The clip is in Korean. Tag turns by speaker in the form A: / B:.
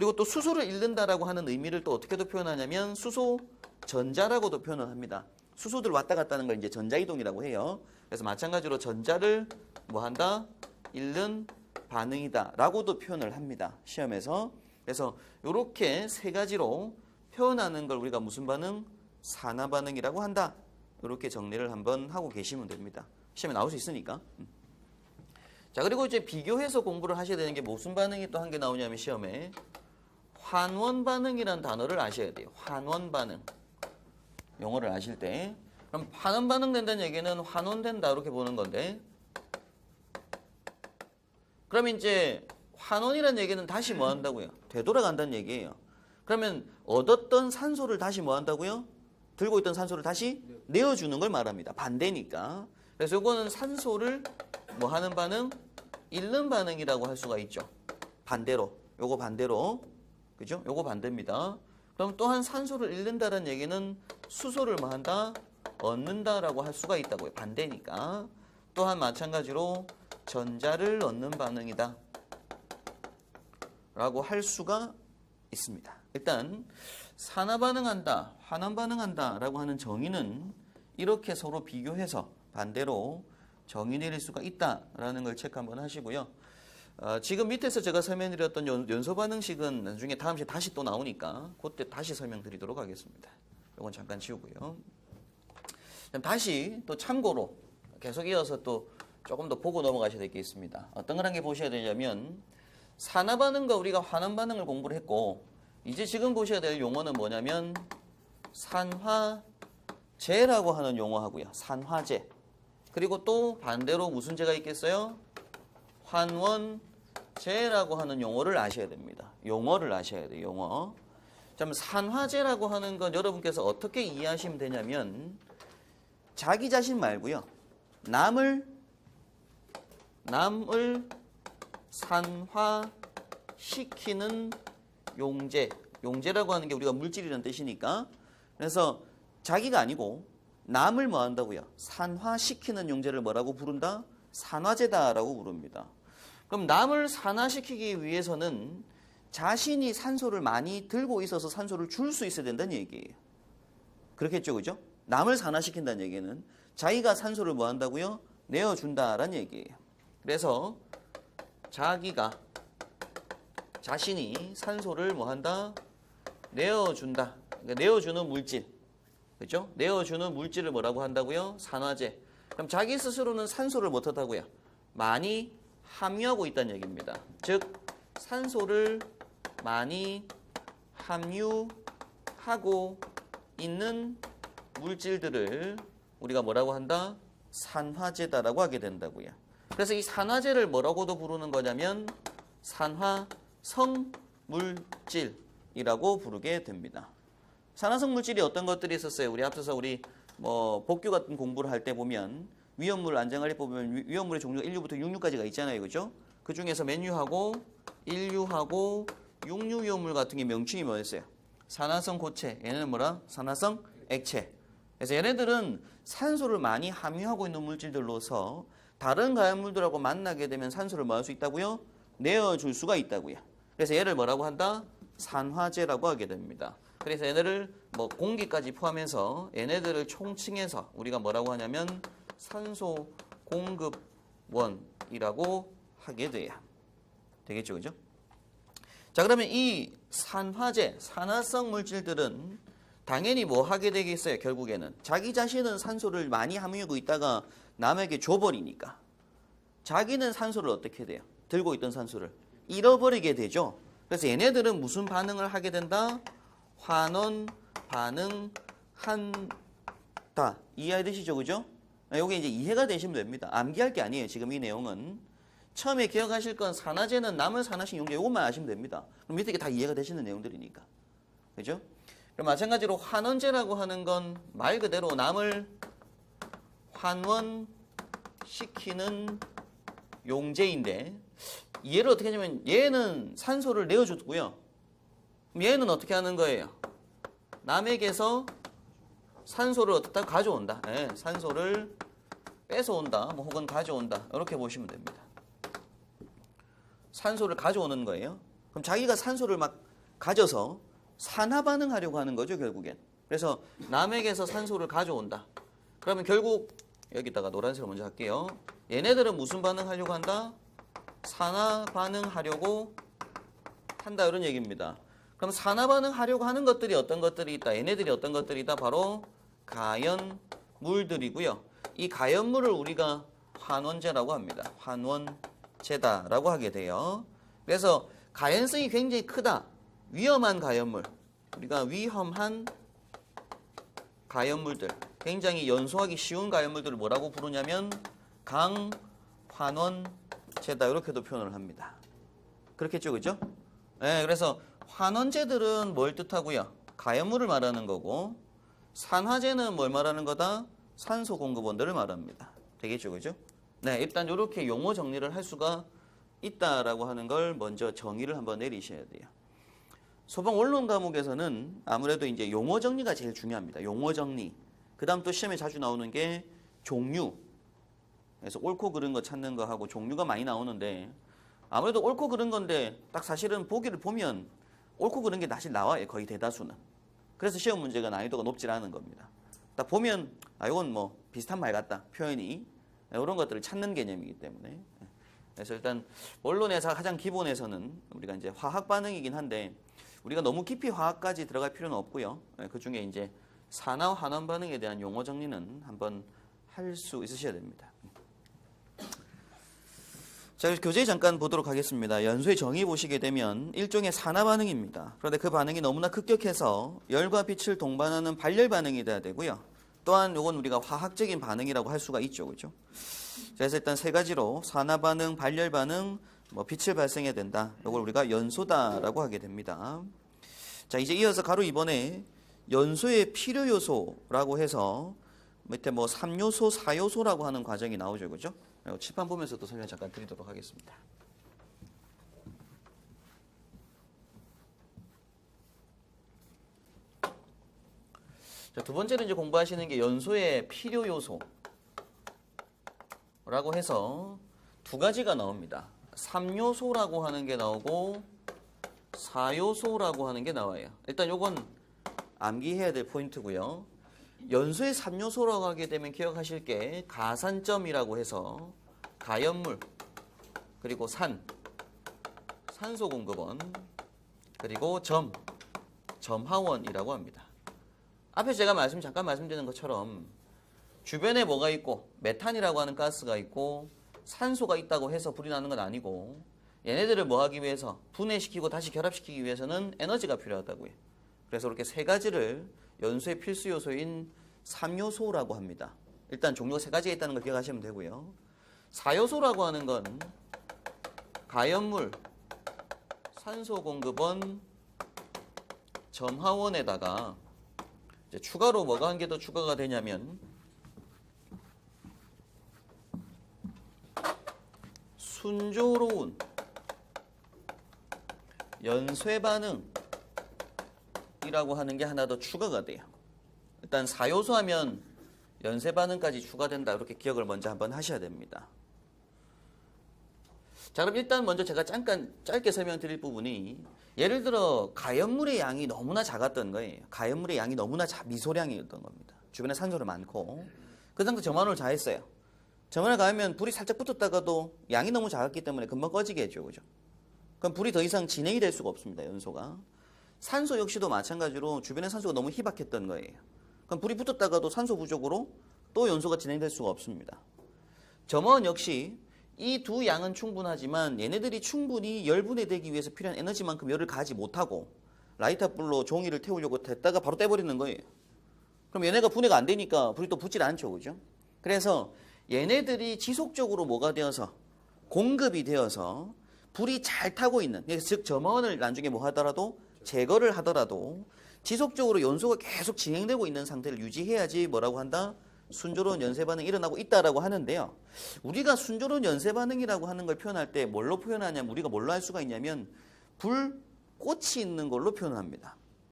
A: 그리고 또 수소를 잃는다라고 하는 의미를 또 어떻게도 표현하냐면 수소 전자라고도 표현을 합니다. 수소들 왔다 갔다 하는 걸 이제 전자이동이라고 해요. 그래서 마찬가지로 전자를 뭐 한다? 잃는 반응이다 라고도 표현을 합니다. 시험에서. 그래서 이렇게 세 가지로 표현하는 걸 우리가 무슨 반응? 산화 반응이라고 한다. 이렇게 정리를 한번 하고 계시면 됩니다. 시험에 나올 수 있으니까. 자, 그리고 이제 비교해서 공부를 하셔야 되는 게 무슨 반응이 또 한 개 나오냐면 시험에 환원 반응이라는 단어를 아셔야 돼요. 환원 반응. 용어를 아실 때. 그럼 환원 반응 된다는 얘기는 환원된다 이렇게 보는 건데. 그럼 이제 환원이라는 얘기는 다시 뭐 한다고요? 되돌아간다는 얘기예요. 그러면 얻었던 산소를 다시 뭐 한다고요? 들고 있던 산소를 다시 내어주는 걸 말합니다. 반대니까. 그래서 이거는 산소를 뭐 하는 반응? 잃는 반응이라고 할 수가 있죠. 반대로. 요거 반대로. 그죠? 요거 반대입니다. 그럼 또한 산소를 잃는다는 얘기는 수소를 뭐 한다? 얻는다라고 할 수가 있다고요. 반대니까. 또한 마찬가지로 전자를 얻는 반응이다 라고 할 수가 있습니다. 일단 산화 반응한다, 환원 반응한다 라고 하는 정의는 이렇게 서로 비교해서 반대로 정의 내릴 수가 있다라는 걸 체크 한번 하시고요. 지금 밑에서 제가 설명드렸던 연소 반응식은 나중에 다음 시간에 다시 또 나오니까 그때 다시 설명드리도록 하겠습니다. 이건 잠깐 지우고요. 다시 또 참고로 계속 이어서 또 조금 더 보고 넘어가셔야 될 게 있습니다. 어떤 걸 한 개 보셔야 되냐면 산화 반응과 우리가 환원 반응을 공부를 했고 이제 지금 보셔야 될 용어는 뭐냐면 산화제라고 하는 용어하고요. 산화제. 그리고 또 반대로 무슨 제가 있겠어요? 환원제라고 하는 용어를 아셔야 됩니다. 용어를 아셔야 돼요. 용어. 자, 산화제라고 하는 건 여러분께서 어떻게 이해하시면 되냐면 자기 자신 말고요. 남을 산화시키는 용제. 용제라고 하는 게 우리가 물질이라는 뜻이니까. 그래서 자기가 아니고 남을 뭐 한다고요? 산화시키는 용제를 뭐라고 부른다? 산화제다라고 부릅니다. 그럼 남을 산화시키기 위해서는 자신이 산소를 많이 들고 있어서 산소를 줄 수 있어야 된다는 얘기예요. 그렇겠죠, 그죠? 남을 산화시킨다는 얘기는 자기가 산소를 뭐 한다고요? 내어준다라는 얘기예요. 그래서 자신이 산소를 뭐 한다? 내어준다. 그러니까 내어주는 물질. 그죠? 내어주는 물질을 뭐라고 한다고요? 산화제. 그럼 자기 스스로는 산소를 못 하다고요? 많이 함유하고 있다는 얘기입니다. 즉, 산소를 많이 함유하고 있는 물질들을 우리가 뭐라고 한다? 산화제다라고 하게 된다고요. 그래서 이 산화제를 뭐라고도 부르는 거냐면 산화성 물질이라고 부르게 됩니다. 산화성 물질이 어떤 것들이 있었어요? 우리 앞서서 우리 복규 같은 공부를 할 때 보면 위험물 안정관리 보면 위험물의 종류가 1류부터 6류까지가 있잖아요. 그죠? 그 중에서 맨유하고 1류하고 6류 위험물 같은 게 명칭이 뭐였어요? 산화성 고체. 얘네는 뭐라? 산화성 액체. 그래서 얘네들은 산소를 많이 함유하고 있는 물질들로서 다른 가연물들하고 만나게 되면 산소를 뭐 할 수 있다고요? 내어줄 수가 있다고요. 그래서 얘를 뭐라고 한다? 산화제라고 하게 됩니다. 그래서 얘네를 공기까지 포함해서 얘네들을 총칭해서 우리가 뭐라고 하냐면 산소 공급원이라고 하게 돼요. 되겠죠, 그죠? 자, 그러면 이 산화제, 산화성 물질들은 당연히 뭐 하게 되겠어요? 결국에는 자기 자신은 산소를 많이 함유하고 있다가 남에게 줘버리니까 자기는 산소를 어떻게 돼요? 들고 있던 산소를 잃어버리게 되죠. 그래서 얘네들은 무슨 반응을 하게 된다? 환원 반응한다. 이해되시죠? 그죠? 여기 이제 이해가 되시면 됩니다. 암기할 게 아니에요. 지금 이 내용은. 처음에 기억하실 건 산화제는 남을 산화시킨 용제 이것만 아시면 됩니다. 그럼 밑에 게 다 이해가 되시는 내용들이니까. 그죠? 그럼 마찬가지로 환원제라고 하는 건 말 그대로 남을 환원시키는 용제인데 얘를 어떻게 하냐면 얘는 산소를 내어줬고요. 얘는 어떻게 하는 거예요? 남에게서 산소를 어떻게 가져온다. 네, 산소를 뺏어온다. 혹은 가져온다. 이렇게 보시면 됩니다. 산소를 가져오는 거예요. 그럼 자기가 산소를 막 가져서 산화 반응하려고 하는 거죠, 결국엔. 그래서 남에게서 산소를 가져온다. 그러면 결국 여기다가 노란색을 먼저 할게요. 얘네들은 무슨 반응하려고 한다? 산화 반응하려고 한다, 이런 얘기입니다. 그럼 산화 반응하려고 하는 것들이 어떤 것들이 있다? 얘네들이 어떤 것들이 있다? 바로 가연물들이고요. 이 가연물을 우리가 환원제라고 합니다. 환원제다라고 하게 돼요. 그래서 가연성이 굉장히 크다. 위험한 가연물. 우리가 위험한 가연물들, 굉장히 연소하기 쉬운 가연물들을 뭐라고 부르냐면 강환원제다, 이렇게도 표현을 합니다. 그렇겠죠, 그죠? 네, 그래서 환원제들은 뭘 뜻하고요? 가연물을 말하는 거고, 산화제는 뭘 말하는 거다? 산소 공급원들을 말합니다. 되겠죠, 그죠? 네, 일단 이렇게 용어 정리를 할 수가 있다라고 하는 걸 먼저 정의를 한번 내리셔야 돼요. 소방 원론 과목에서는 아무래도 이제 용어 정리가 제일 중요합니다. 용어 정리. 그 다음 또 시험에 자주 나오는 게 종류. 그래서 옳고 그른 거 찾는 거 하고 종류가 많이 나오는데, 아무래도 옳고 그른 건데 딱 사실은 보기를 보면 옳고 그른 게 사실 나와요, 거의 대다수는. 그래서 시험 문제가 난이도가 높지 않은 겁니다. 딱 보면 이건 뭐 비슷한 말 같다, 표현이. 이런 것들을 찾는 개념이기 때문에. 그래서 일단 원론에서 가장 기본에서는 우리가 이제 화학 반응이긴 한데, 우리가 너무 깊이 화학까지 들어갈 필요는 없고요. 그 중에 이제 산화 환원 반응에 대한 용어 정리는 한번 할 수 있으셔야 됩니다. 자, 교재 잠깐 보도록 하겠습니다. 연소의 정의 보시게 되면 일종의 산화 반응입니다. 그런데 그 반응이 너무나 급격해서 열과 빛을 동반하는 발열 반응이 돼야 되고요. 또한 이건 우리가 화학적인 반응이라고 할 수가 있죠, 그죠? 그래서 일단 세 가지로 산화 반응, 발열 반응, 빛을 발생해야 된다. 이걸 우리가 연소다라고 하게 됩니다. 자, 이제 이어서 가로 2번에 연소의 필요 요소라고 해서 밑에 3요소, 4요소라고 하는 과정이 나오죠, 그죠? 칠판 보면서도 설명 잠깐 드리도록 하겠습니다. 자, 두 번째는 이제 공부하시는 게 연소의 필요 요소라고 해서 두 가지가 나옵니다. 3요소라고 하는 게 나오고 4요소라고 하는 게 나와요. 일단 요건 암기해야 될 포인트고요. 연소의 3요소라고 하게 되면 기억하실 게 가산점이라고 해서 가연물, 그리고 산소 공급원, 그리고 점하원이라고 합니다. 앞에 제가 잠깐 말씀드린 것처럼 주변에 뭐가 있고 메탄이라고 하는 가스가 있고 산소가 있다고 해서 불이 나는 건 아니고, 얘네들을 뭐 하기 위해서 분해시키고 다시 결합시키기 위해서는 에너지가 필요하다고요. 그래서 이렇게 세 가지를 연소의 필수 요소인 3요소라고 합니다. 일단 종류가 세 가지가 있다는 걸 기억하시면 되고요. 4요소라고 하는 건 가연물, 산소 공급원, 점하원에다가 이제 추가로 뭐가 한 개 더 추가가 되냐면 순조로운 연쇄 반응이라고 하는 게 하나 더 추가가 돼요. 일단 4요소 하면 연쇄 반응까지 추가된다, 이렇게 기억을 먼저 한번 하셔야 됩니다. 자, 그럼 일단 먼저 제가 잠깐 짧게 설명드릴 부분이, 예를 들어 가연물의 양이 너무나 작았던 거예요. 가연물의 양이 너무나 미소량이었던 겁니다. 주변에 산소를 많고 그 상태 점화원을 자했어요. 점화원을 가하면 불이 살짝 붙었다가도 양이 너무 작았기 때문에 금방 꺼지게 해줘, 그죠? 그럼 불이 더 이상 진행이 될 수가 없습니다, 연소가. 산소 역시도 마찬가지로 주변에 산소가 너무 희박했던 거예요. 그럼 불이 붙었다가도 산소 부족으로 또 연소가 진행될 수가 없습니다. 점화원 역시 이 두 양은 충분하지만 얘네들이 충분히 열분해되기 위해서 필요한 에너지만큼 열을 가하지 못하고 라이터불로 종이를 태우려고 됐다가 바로 떼버리는 거예요. 그럼 얘네가 분해가 안 되니까 불이 또 붙질 않죠, 그죠? 그래서 얘네들이 지속적으로 뭐가 되어서 공급이 되어서 불이 잘 타고 있는, 즉 점화원을 나중에 뭐 하더라도 제거를 하더라도 지속적으로 연소가 계속 진행되고 있는 상태를 유지해야지 뭐라고 한다? 순조로운 연쇄 반응이 일어나고 있다라고 하는데요. 우리가 순조로운 연쇄 반응이라고 하는 걸 표현할 때 뭘로 표현하냐면, 우리가 뭘로 할 수가 있냐면 불꽃이 있는 걸로 표현합니다.